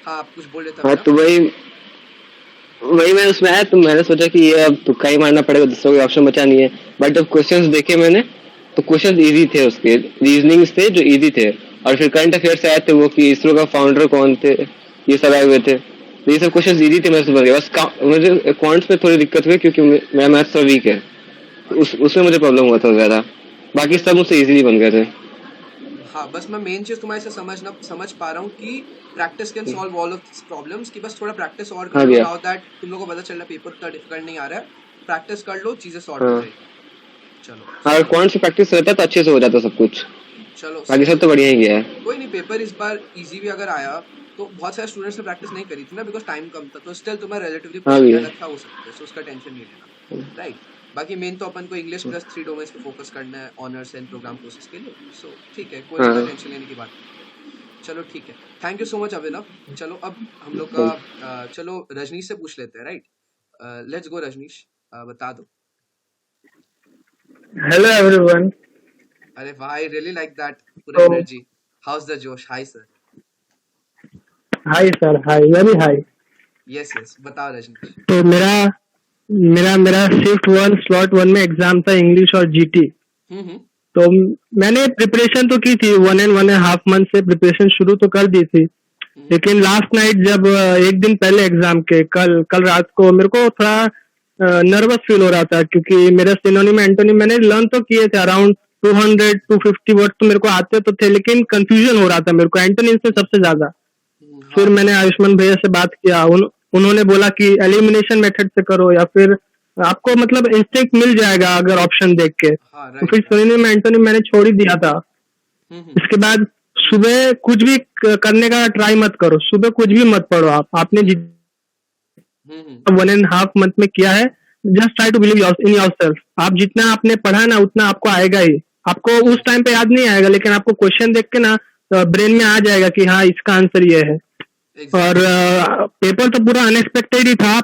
हाँ, आप कुछ बोल रहे थे? हाँ, तो वही मैं उसमें आया, तो मैंने सोचा कि ये अब तुक्का ही मारना पड़ेगा, दूसरा कोई ऑप्शन बचा नहीं है। बट जब क्वेश्चंस देखे मैंने, तो क्वेश्चंस इजी थे, उसके रीजनिंग्स थे जो इजी थे। और फिर करंट अफेयर्स आए थे, वो कि इसरो का फाउंडर कौन थे, ये सब आए हुए थे। तो ये सब क्वेश्चंस इजी थे, मेरे से बन गया। बस मुझे क्वांट्स में थोड़ी दिक्कत हुई, क्योंकि मेरा मैथ्स थोड़ा वीक है, उसमें मुझे प्रॉब्लम हुआ था ज्यादा। बाकी सब मुझसे इजीली बन गए थे। हाँ, बस मैं मेन चीज तुम्हारे से समझ पा रहा हूँ कि practice can solve all of problems, कि बस थोड़ा प्रैक्टिस और हाँ करो, भैया। नाउ दैट तुम लोगों को पता चल रहा है पेपर उतना डिफिकल्ट नहीं आ रहा है, प्रैक्टिस कर लो, चीजें सॉल्व हो हाँ। जाएगी। चलो और क्वांट्स में प्रैक्टिस रहता तो अच्छे से हो जाता सब कुछ, चलो, बाकी सब तो बढ़िया ही गया है। कोई नहीं, पेपर इस बार इजी भी अगर आया तो बहुत सारे स्टूडेंट्स ने प्रैक्टिस नहीं करी थी ना, बिकॉज टाइम कम था, तो स्टिल तुम्हें रिलेटिवली हाँ भैया। अच्छा हो सकता है, सो उसका टेंशन नहीं लेना, राइट? बाकी मेन तो अपन को इंग्लिश प्लस 3 डोमेन्स पे फोकस करना है ऑनर्स एंड प्रोग्राम कोर्सेज के लिए, सो ठीक है, कोई हाँ। टेंशन लेने की बात नहीं। चलो ठीक है, थैंक यू सो मच अभिनव। चलो अब हम लोग का चलो रजनीश से पूछ लेते हैं, राइट? लेट्स गो रजनीश, बता दो। Hello everyone. अरे वाह, आई रियली लाइक दैट पूरा Oh. Energy. How is the जोश? Hi sir. Hi sir. Hi. Very hi. Yes yes, बताओ रजनीश। तो मेरा मेरा मेरा शिफ्ट 1 स्लॉट 1 में एग्जाम था, इंग्लिश और जीटी। तो मैंने प्रिपरेशन तो की थी, 1.5 मंथ से प्रिपरेशन शुरू तो कर दी थी, लेकिन लास्ट नाइट जब एक दिन पहले एग्जाम के कल रात को मेरे को थोड़ा नर्वस फील हो रहा था, क्योंकि मेरा सिनोनिम एंटोनिम मैंने लर्न तो किए थे, अराउंड 200-250 वर्ड तो मेरे को आते तो थे, लेकिन कंफ्यूजन हो रहा था मेरे को एंटोनिम से सबसे ज्यादा। फिर मैंने आयुष्मान भैया से बात किया, उन्होंने बोला कि एलिमिनेशन मेथड से करो, या फिर आपको मतलब इंस्टिंक्ट मिल जाएगा अगर ऑप्शन देख के। तो फिर सिनोनिम एंटोनिम मैंने छोड़ ही दिया था। इसके बाद सुबह कुछ भी करने का ट्राई मत करो, सुबह कुछ भी मत पढ़ो। आपने 1.5 मंथ में किया है, just try to believe in yourself. आप जितना आपने पढ़ा ना उतना आपको आएगा ही, आपको उस टाइम पे याद नहीं आएगा, लेकिन आपको क्वेश्चन देख के ना ब्रेन में आ जाएगा कि हाँ इसका आंसर ये है। और पेपर तो पूरा अनएक्सपेक्टेड ही था।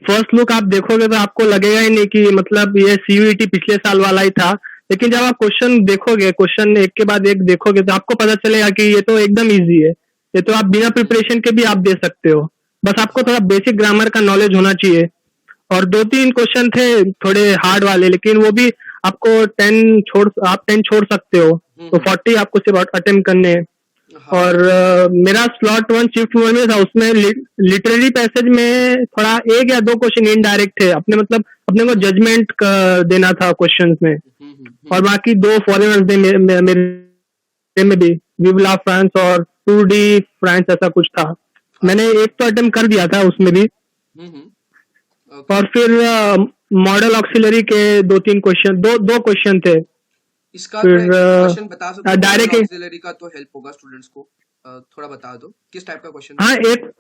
फर्स्ट लुक आप देखोगे तो आपको लगेगा ही नहीं कि मतलब ये सीयूईटी पिछले साल वाला ही था, लेकिन जब आप क्वेश्चन देखोगे, क्वेश्चन एक के बाद एक देखोगे, तो आपको पता चलेगा कि ये तो एकदम इजी है, ये तो आप बिना प्रिपरेशन के भी आप दे सकते हो। बस आपको थोड़ा बेसिक ग्रामर का नॉलेज होना चाहिए। और 2-3 क्वेश्चन थे थोड़े हार्ड वाले, लेकिन वो भी आपको 10 छोड़ सकते हो, तो 40 आपको सिर्फ अटेम्प्ट करने हैं। हाँ और मेरा स्लॉट 1 शिफ्ट 1 में था, उसमें लिटररी पैसेज में थोड़ा 1 या 2 क्वेश्चन इनडायरेक्ट थे, अपने मतलब अपने को जजमेंट देना था क्वेश्चंस में। और बाकी 2 फॉरेनर्स थे मेरे में भी, विवला फ्रांस और टूर डी फ्रांस ऐसा कुछ था। मैंने एक तो अटेम्प्ट कर दिया था उसमें भी। ओके। और फिर मॉडल ऑक्सिलरी के 2-3 क्वेश्चन, दो क्वेश्चन थे। इसका फिर क्वेश्चन बता सकते हो? डायरेक्ट ऑक्सिलरी का तो हेल्प होगा स्टूडेंट्स को, थोड़ा बता दो किस टाइप का क्वेश्चन। हाँ, एक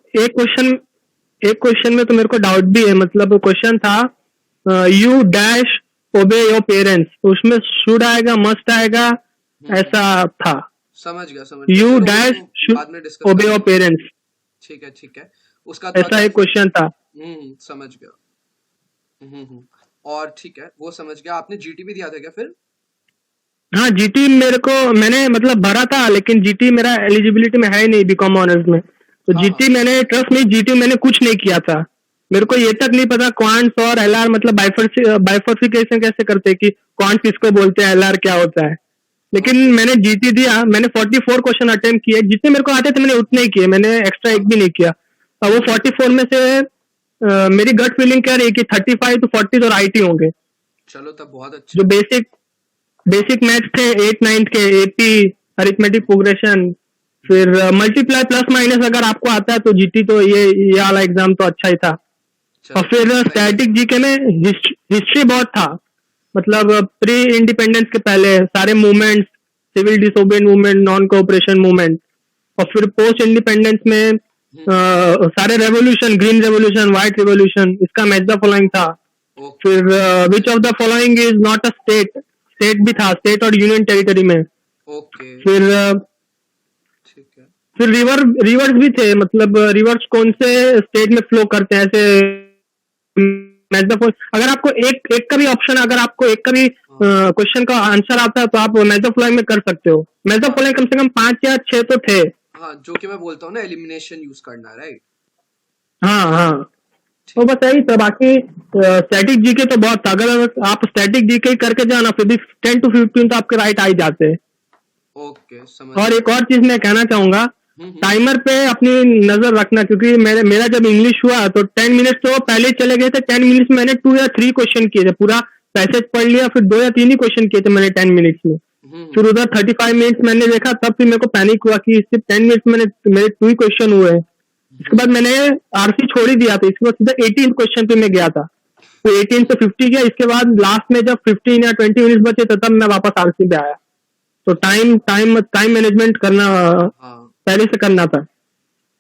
क्वेश्चन में तो मेरे को डाउट भी है, मतलब क्वेश्चन था यू डैश ओबे योर पेरेंट्स, तो उसमें शुड आएगा, मस्ट आएगा, ऐसा था। समझ गया यू चलो वो डैश तो बाद में डिस्कस ओबे योर करेंगे। पेरेंट्स, ठीक है उसका तो ऐसा अगर एक क्वेश्चन था। समझ गया। और ठीक है वो समझ गया। आपने जीटी भी दिया था क्या फिर? हाँ, जीटी मैंने मतलब भरा था, लेकिन जीटी मेरा एलिजिबिलिटी में है ही नहीं बीकॉम ऑनर्स में। तो हाँ जीटी मैंने ट्रस्ट नहीं, जीटी मैंने कुछ नहीं किया था। मेरे को ये तक नहीं पता क्वांट्स और एलआर मतलब बाइफर्सिकेशन कैसे करते हैं, कि क्वांट्स किसको बोलते हैं, एलआर क्या होता है। लेकिन मैंने जीटी दिया, मैंने 44 क्वेश्चन अटेम्प्ट किए, जितने मेरे को आते थे मैंने उतने ही किए, मैंने एक्स्ट्रा एक भी नहीं किया। और वो 44 में से मेरी गट फीलिंग क्या रही कि 35 to 40 तो राइट ही होंगे। चलो तब बहुत अच्छा। जो बेसिक मैथ्स थे 8-9 के, एपी, अरिथमेटिक प्रोग्रेशन, फिर मल्टीप्लाई प्लस माइनस अगर आपको आता है तो जीटी तो ये वाला एग्जाम तो अच्छा ही था। और फिर स्टैटिक जीके में हिस्ट्री बहुत था, मतलब प्री इंडिपेंडेंस के पहले सारे movements, civil disobedience movement, non cooperation movement. और फिर पोस्ट इंडिपेंडेंस में सारे revolution, green revolution, white revolution, इसका मैच द फॉलोइंग था। फिर which of the following is not a state भी था, स्टेट और यूनियन टेरिटरी में। ओके फिर ठीक है। फिर रिवर्स भी थे, मतलब रिवर्स कौन से स्टेट में फ्लो करते हैं, ऐसे मैच द फॉलोइंग। अगर आपको एक का भी ऑप्शन, अगर आपको एक का भी क्वेश्चन का आंसर आता है तो आप मैच द फॉलोइंग में कर सकते हो। मैच द फॉलोइंग कम से कम 5 या 6 तो थे। हाँ जो कि मैं बोलता हूँ ना, एलिमिनेशन यूज करना, राइट? हाँ, तो बस यही था। बाकी स्टैटिक जीके तो बहुत था, अगर आप स्टैटिक जीके करके जाना फिर भी 10 to 15 तो आपके राइट आ ही जाते हैं। ओके समझ। और एक और चीज मैं कहना चाहूंगा, टाइमर पे अपनी नजर रखना, क्योंकि मेरा जब इंग्लिश हुआ तो 10 मिनट्स तो पहले ही चले गए थे। 10 मिनट्स में मैंने 2 या 3 क्वेश्चन किए थे, पूरा पैसेज पढ़ लिया, फिर 2 या 3 ही क्वेश्चन किए थे मैंने 10 मिनट्स में। फिर उधर 35 मिनट्स मैंने देखा, तब फिर मेरे को पैनिक हुआ कि सिर्फ 10 मिनट्स में मेरे 2 ही क्वेश्चन हुए। इसके बाद मैंने आरसी छोड़ ही दिया था, इसके बाद सीधा 18 क्वेश्चन पे मैं गया था, तो 18 से 50 गया। इसके बाद लास्ट में जब 15 या 20 मिनट्स बचे थे तब मैं वापस आरसी पे आया। तो टाइम मैनेजमेंट करना पहले से करना था।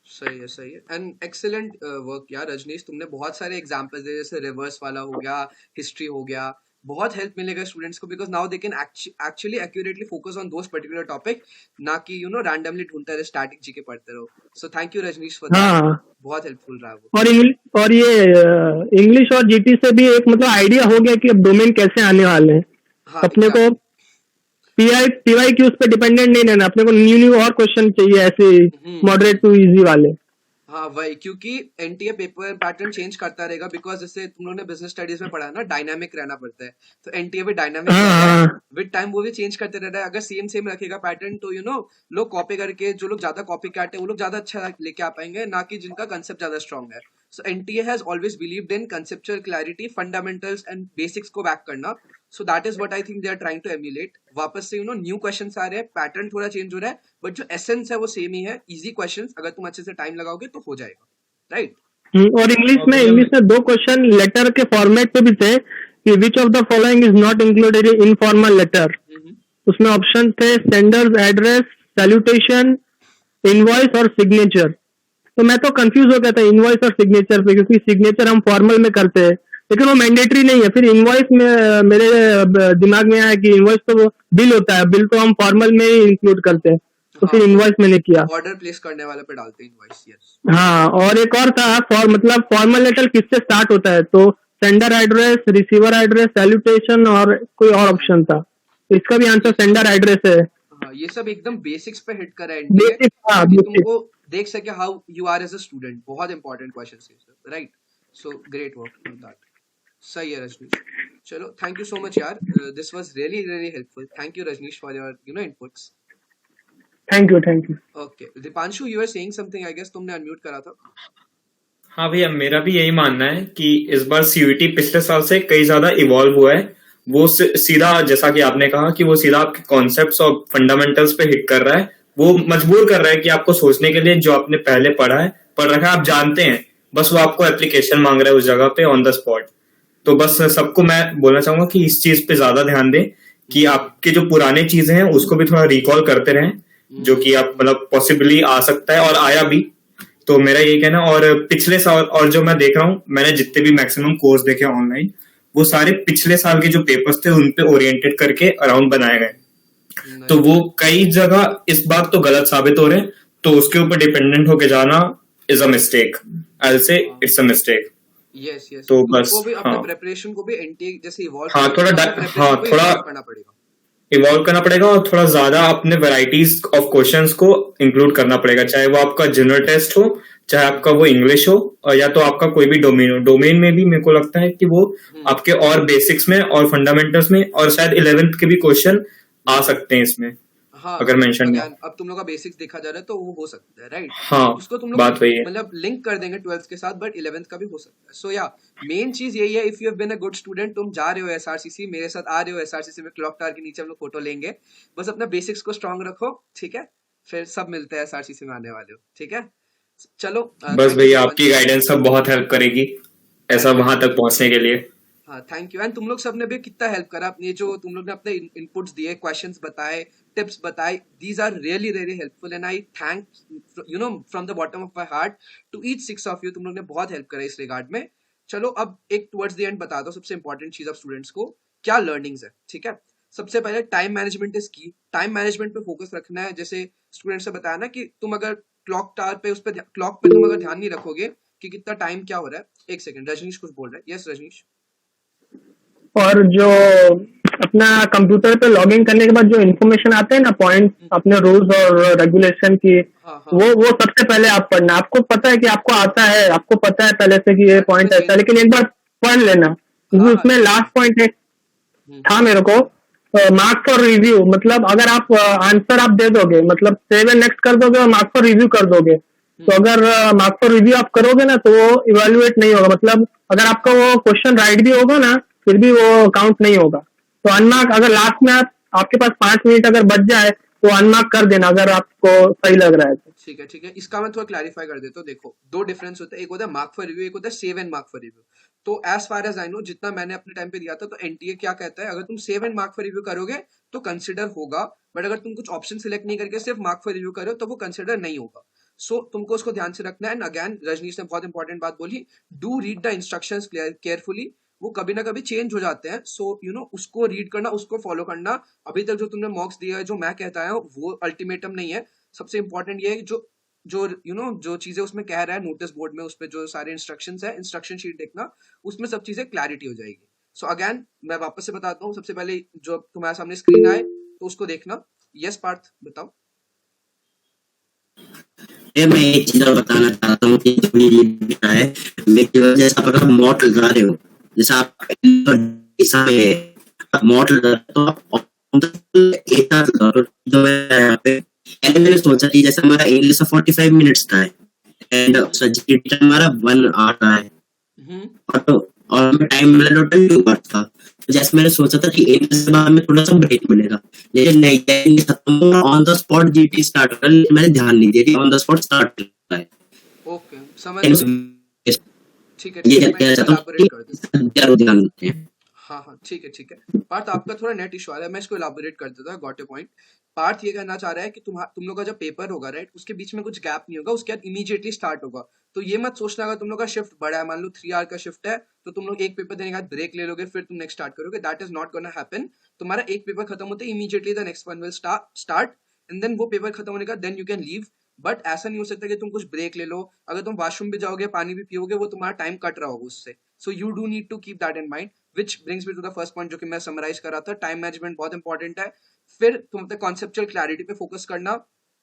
सही है एंड एक्सीलेंट वर्क यार रजनीश। तुमने बहुत सारे एग्जांपल्स दिए, जैसे रिवर्स वाला हो गया, हिस्ट्री हो गया। बहुत हेल्प मिलेगा स्टूडेंट्स को, because now they can actually accurately focus on those particular topic, ना कि रैंडमली ढूंढते रहे, स्टैटिक जीके पढ़ते रहो। So thank you Rajneesh for that, बहुत हेल्पफुल रहा वो। और ये इंग्लिश और जीटी से भी एक मतलब आइडिया हो गया कि अब डोमेन कैसे आने वाले हैं। हाँ, अपने को पीवाई की उस पर डिपेंडेंट नहीं रहना, अपने को न्यू और क्वेश्चन चाहिए ऐसे मॉडरेट टू इजी वाले। हाँ वही, क्योंकि एनटीए पेपर पैटर्न चेंज करता रहेगा, बिकॉज जैसे तुम लोगों ने बिजनेस स्टडीज में पढ़ा है ना, डायनामिक रहना पड़ता है। तो एनटीए भी डायनामिक विद टाइम वो भी चेंज करते रहता है। अगर सेम रखेगा पैटर्न तो लोग कॉपी करके, जो लोग ज्यादा कॉपी कैट है वो लोग ज्यादा अच्छा लेके आ पाएंगे, ना कि जिनका कंसेप्ट ज्यादा स्ट्रॉन्ग है। So NTA has always believed in conceptual clarity, fundamentals and basics को बैक करना। So that is what I think they are trying to emulate. वापस से न्यू क्वेश्चंस आ रहे हैं, पैटर्न थोड़ा चेंज हो रहा है, बट जो एसेंस है वो सेम ही है। इजी क्वेश्चंस, अगर तुम अच्छे से टाइम लगाओगे तो हो जाएगा, राइट? और इंग्लिश में 2 क्वेश्चन लेटर के फॉर्मेट पे भी थे कि which of the following is not included in informal letter. उसमें ऑप्शन थे सेंडर्स एड्रेस, सैल्यूटेशन, इनवॉइस और सिग्नेचर। तो मैं तो कंफ्यूज हो गया था इनवॉइस और सिग्नेचर पे, क्योंकि सिग्नेचर हम फॉर्मल में करते हैं लेकिन वो मैंडेटरी नहीं है। फिर इनवॉइस में मेरे दिमाग में आया कि इनवॉइस तो वो बिल होता है, बिल तो हम फॉर्मल में ही इंक्लूड करते हैं, तो फिर इनवॉइस मैंने किया। ऑर्डर प्लेस करने वाले पे डालते हैं इनवॉइस, यस। हाँ, और एक और था मतलब फॉर्मल लेटर किससे स्टार्ट होता है, तो sender address, receiver address, salutation और कोई और ऑप्शन था। इसका भी आंसर सेंडर एड्रेस है। हाँ, ये सब एकदम बेसिक्स पे हिट करा है बेसिक, हाँ, तुमको देख सके how you are as a student. बहुत इंपॉर्टेंट क्वेश्चन है, right? So great work on that. सही है रजनीश. चलो, थैंक यू सो मच यार. This was really really helpful. Thank you Rajneesh for your inputs. Thank you. Okay, Deepanshu, you are saying something, I guess तुमने unmute करा था. हाँ भैया, मेरा भी यही मानना है कि इस बार सीयूईटी पिछले साल से कई ज्यादा इवॉल्व हुआ है. वो सीधा, जैसा कि आपने कहा, कि वो सीधा आपके कॉन्सेप्ट्स और फंडामेंटल्स पे हिट कर रहा है. वो मजबूर कर रहा है कि आपको सोचने के लिए जो आपने पहले पढ़ रखा है, आप जानते हैं, बस वो आपको एप्लीकेशन मांग रहा है उस जगह पे ऑन द स्पॉट. तो बस सबको मैं बोलना चाहूंगा कि इस चीज पे ज्यादा ध्यान दें कि आपके जो पुराने चीजें हैं उसको भी थोड़ा रिकॉल करते रहें, जो कि आप मतलब पॉसिबली आ सकता है और आया भी. तो मेरा यही कहना. और पिछले साल, और जो मैं देख रहा हूँ, मैंने जितने भी मैक्सिमम कोर्स देखे ऑनलाइन, वो सारे पिछले साल के जो पेपर्स थे उन पे ओरिएंटेड करके अराउंड बनाए गए. तो वो कई जगह इस बार तो गलत साबित हो रहे हैं. तो उसके ऊपर डिपेंडेंट होके जाना is a mistake. I will say it's a mistake. Yes yes. तो बस, को भी अपने हाँ प्रिपरेशन को भी एनटीए जैसे इवॉल्व हाँ थोड़ा करना पड़ेगा. इवॉल्व करना पड़ेगा और थोड़ा ज्यादा अपने वैरायटीज ऑफ क्वेश्चंस को इंक्लूड करना पड़ेगा, चाहे वो आपका जनरल टेस्ट हो, चाहे आपका वो इंग्लिश हो, और या तो आपका कोई भी डोमेन हो. डोमेन में भी मेरे को लगता है कि वो आपके और बेसिक्स में और फंडामेंटल्स में और शायद 11th के भी क्वेश्चन आ सकते हैं इसमें. हाँ, अगर मेंशन again, अब तुम लोग का बेसिक्स देखा जा रहा है तो वो हो सकता है, राइट? हाँ, उसको तुम बात लोग वही है. मतलब लिंक कर देंगे 12th के साथ, बट 11th का भी हो सकता है. सो या मेन चीज यही है, if you have been a good student, तुम जा रहे हो एसआरसीसी, मेरे साथ आ रहे हो एसआरसीसी में, क्लॉक टावर के नीचे हम लोग फोटो लेंगे. बस अपना बेसिक्स को स्ट्रांग रखो, ठीक है? फिर सब मिलते हैं एसआरसीसी में आने वाले हो, ठीक है? चलो, बस भैया, आपकी गाइडेंस सब बहुत हेल्प करेगी ऐसा वहां तक पहुंचने के लिए. हाँ, थैंक यू. एंड तुम लोग सबने भी कितना हेल्प करा. अपने जो तुम लोग ने अपने इनपुट्स दिए, क्वेश्चंस बताए, टिप्स बताए, these are really really helpful and I thank from the bottom of my heart to each 6 of you. तुम लोग ने बहुत हेल्प करा इस रिगार्ड में. चलो, अब एक टुवर्ड्स द एंड बता दो सबसे इंपॉर्टेंट चीज ऑफ स्टूडेंट्स को क्या लर्निंग्स है, ठीक है? सबसे पहले टाइम मैनेजमेंट इज की. टाइम मैनेजमेंट पे फोकस रखना है. जैसे स्टूडेंट्स से बताया ना कि तुम अगर क्लॉक टावर पे, उस पे क्लॉक पे तुम अगर ध्यान नहीं रखोगे कि कितना टाइम क्या हो रहा है. एक सेकंड, रजनीश कुछ बोल रहा है. यस रजनीश. और जो अपना कंप्यूटर पे लॉगिन करने के बाद जो इन्फॉर्मेशन आते हैं ना, पॉइंट अपने रूल्स और रेगुलेशन की, वो सबसे पहले आप पढ़ना. आपको पता है कि आपको आता है, आपको पता है पहले से कि ये पॉइंट ऐसा है, लेकिन एक बार पढ़ लेना. क्योंकि उसमें लास्ट पॉइंट एक था मेरे को, मार्क्स फॉर रिव्यू. मतलब अगर आप आंसर आप दे दोगे, मतलब सेव एंड नेक्स्ट कर दोगे और मार्क्स फॉर रिव्यू कर दोगे, तो अगर मार्क्स फॉर रिव्यू आप करोगे ना तो वो इवेल्युएट नहीं होगा. मतलब अगर आपका वो क्वेश्चन राइट भी होगा ना, फिर भी वो काउंट नहीं होगा. तो अनमार्क, अगर लास्ट में आपके पास 5 मिनट अगर बच जाए तो अनमार्क कर देना अगर आपको सही लग रहा है तो. ठीक है, ठीक है. इसका मैं थोड़ा क्लैरिफाई कर देता हूँ. देखो, दो डिफरेंस होता है. एक होता है मार्क फॉर रिव्यू, एक होता है save and mark for review. तो as far as I know, जितना मैंने अपने टाइम पे दिया था, तो एनटीए क्या कहता है, अगर तुम save and mark for review करोगे तो कंसिडर होगा, बट अगर तुम कुछ ऑप्शन सिलेक्ट नहीं करके सिर्फ मार्क फॉर रिव्यू करो तो वो कंसिडर नहीं होगा. सो तुमको उसको ध्यान से रखना है. एंड अगेन, रजनीश ने बहुत इंपॉर्टेंट बात बोली, do read the instructions carefully. वो कभी ना कभी चेंज हो जाते हैं. सो उसको रीड करना, उसको फॉलो करना. अभी तक जो तुमने मॉक्स दिया है, जो मैं कहता है, वो अल्टीमेटम नहीं है. सबसे इंपॉर्टेंट ये है जो जो चीजें उसमें कह रहा है नोटिस बोर्ड में, उस पे जो सारे इंस्ट्रक्शंस है, इंस्ट्रक्शन शीट देखना, उसमें सब चीजें क्लैरिटी हो जाएगी. सो अगेन मैं वापस से बताता हूँ. सबसे पहले जो तुम्हारे सामने स्क्रीन आए तो उसको देखना. यस पार्थ, बताओ. मैं एक चीज और बताना चाहता हूँ कि जो ये है, जैसे आप अगर मॉडल लगा रहे हो, जैसे आप मॉडल तो आप एक साथ जो है, मैंने सोचा कि जैसे हमारा इंग्लिश 45 मिनट्स का है एंड हमारा 1 आवर का है, और टाइम टोटल 2 आवर था. तो जैसे मैंने सोचा था कि इंग्लिश के बाद में थोड़ा सा ब्रेक मिलेगा, लेकिन नहीं, on the spot GT start कर. मैंने ध्यान नहीं दिया कि ऑन द स्पॉट स्टार्ट करना है. ओके, समझ गया. ठीक है, ये कहना चाहता हूँ ध्यान देते हैं. हाँ, ठीक है, ठीक है. पार्थ, आपका थोड़ा नेट इशू आ रहा है, मैं इसको इलाबोरेट कर देता हूँ. Got your point. पार्थ ये कहना चाह रहा है कि तुम लोग का जब पेपर होगा, राइट, उसके बीच में कुछ गैप नहीं होगा, उसके बाद इमीडिएटली स्टार्ट होगा. तो ये मत सोचना अगर तुम लोग का शिफ्ट बड़ा है, मान लो 3 आवर का शिफ्ट है, तो तुम लोग एक पेपर देने के बाद ब्रेक ले लोगे, फिर तुम नेक्स्ट स्टार्ट करोगे. That is not gonna happen. तुम्हारा एक पेपर खत्म होते ही immediately the next one will start, and then वो पेपर खत्म होने का then you can leave. But ऐसा नहीं हो सकता कि तुम कुछ ब्रेक ले लो. अगर तुम वॉशरूम भी जाओगे, पानी भी पियोगे, वो तुम्हारा टाइम कट रहा होगा उससे. So you do need to keep that in mind. Which brings me to the first point जो कि मैं समराइज कर रहा था. टाइम मैनेजमेंट बहुत इंपॉर्टेंट है. फिर तुम अपने कॉन्सेप्चुअल क्लैरिटी पे फोकस करना.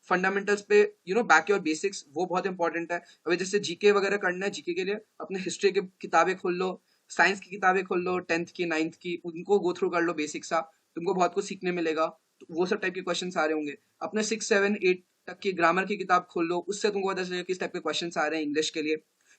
फंडामेंटल्स पे बैक योर बेसिक्स, वो बहुत इंपॉर्टेंट है। अभी जैसे जीके वगैरह करना है, जीके के लिए अपने हिस्ट्री की किताबें खोल लो, साइंस की किताबें खोल लो, 10th की 9th की, उनको गो थ्रू कर लो बेसिक सा, तुमको बहुत कुछ सीखने मिलेगा। तो वो सब टाइप के क्वेश्चन आ रहे होंगे। अपने 6, 7, 8 तक की ग्रामर की किताब खोल लो, उससे तुमको पता चलेगा किस टाइप के क्वेश्चन आ रहे हैं इंग्लिश के लिए।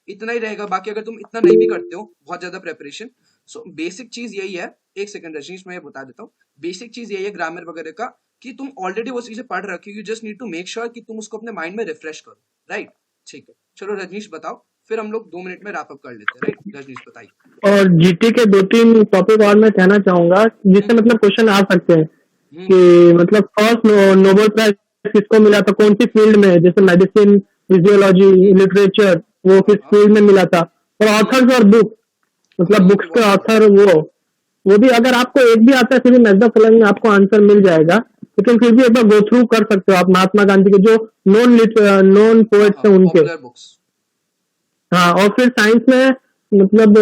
इतना ही रहेगा। बाकी अगर तुम इतना नहीं भी करते हो बहुत ज्यादा प्रेपरेशन, सो बेसिक चीज यही है। एक सेकंड रजनीश, मैं ये बता देता हूँ। बेसिक चीज यही है ग्रामर वगैरह का कि तुम ऑलरेडी वो चीजें पढ़ रखी हो, you just need to make sure कि तुम उसको अपने माइंड में रिफ्रेश करो, राइट? ठीक है, चलो रजनीश बताओ, फिर हम लोग 2 मिनट में रैप अप कर लेते हैं, राइट? रजनीश बताइए। और जीटी के 2-3 टॉपिक और मैं कहना चाहूंगा जिससे मतलब क्वेश्चन आ सकते हैं कि मतलब फर्स्ट नोबेल प्राइज किसको मिला था, कौन सी फील्ड में, जैसे मेडिसिन, फिजियोलॉजी, लिटरेचर, वो किस फील्ड में मिला था। और ऑथर्स और बुक, मतलब बुक्स के ऑथर, वो भी अगर आपको एक भी आता है फिर भी मैगज़ीन फिल्म में आपको आंसर मिल जाएगा, लेकिन फिर भी एक बार गो थ्रू कर सकते हो आप महात्मा गांधी के जो नॉन पोएट्स हैं उनके। हाँ, और फिर साइंस में मतलब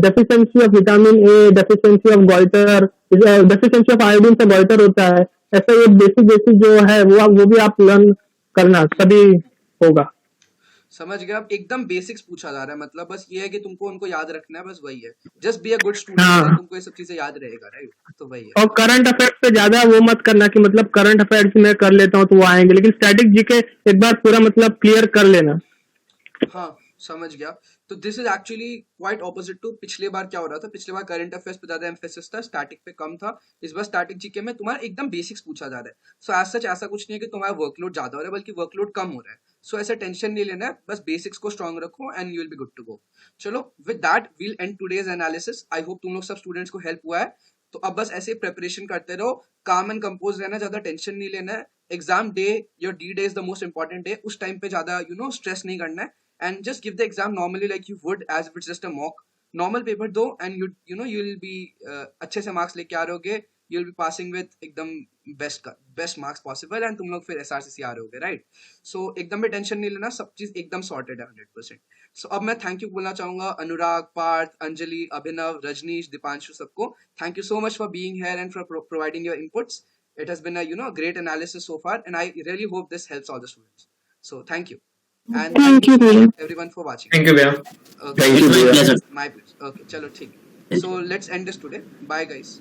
deficiency of vitamin A, deficiency of goitre, deficiency of iodine से गॉइटर होता है। ऐसा ये बेसिक जो है वो भी आप लर्न करना, तभी होगा। समझ गया। अब एकदम बेसिक्स पूछा जा रहा है, मतलब बस ये है कि तुमको उनको याद रखना है, बस वही है। Just be a good student, तुमको ये सब चीजें याद रहेगा, राइट? तो वही है। और करंट अफेयर्स पे ज्यादा वो मत करना कि मतलब करंट अफेयर्स में कर लेता हूँ तो वो आएंगे, लेकिन स्टैटिक जीके एक बार पूरा मतलब क्लियर कर लेना। हाँ, समझ गया। तो this is actually quite opposite to पिछले बार। क्या हो रहा था पिछले बार? करंट अफेयर्स पे ज्यादा एम्फेसिस था, स्टैटिक पे कम था। इस बार स्टैटिक जीके में तुम्हारा एकदम बेसिक्स पूछा जा रहा है। सो एज सच ऐसा कुछ नहीं है कि तुम्हारा वर्कलोड ज्यादा हो रहा है, बल्कि वर्कलोड कम हो रहा है। सो ऐसा टेंशन नहीं लेना है, बस बेसिक्स को स्ट्रॉन्ग रखो and you will be good to go. चलो, with that we'll end today's analysis. I hope तुम लोग सब स्टूडेंट्स को हेल्प हुआ है। तो अब बस ऐसे प्रिपरेशन करते रहो, काम एंड कंपोज रहना, ज्यादा टेंशन नहीं लेना है। Exam day, your D day is the most important day. उस टाइम पे ज्यादा स्ट्रेस नहीं करना है, and just give the exam normally like you would as if it's just a mock normal paper दो, and you will be अच्छे से marks लेके आ रहोगे। you will be passing with एकदम बेस्ट मार्क्स पॉसिबल, एंड तुम लोग फिर SRCC आ रहोगे, राइट? सो एकदम भी टेंशन नहीं लेना, सब चीज एकदम सॉर्टेड है 100%। सो अब मैं थैंक यू बोलना चाहूंगा अनुराग, पार्थ, अंजलि, अभिनव, रजनीश, दीपांशु, सबको thank you so much for being here and for providing your inputs. It has been a great analysis so far, and I really hope this helps all the students. So thank you. And Thank you, Bhaiya. everyone for watching. Thank you, भैया. Okay. Thank you, भैया. My pleasure. Okay, chalo, ठीक. So let's end this today. Bye, guys.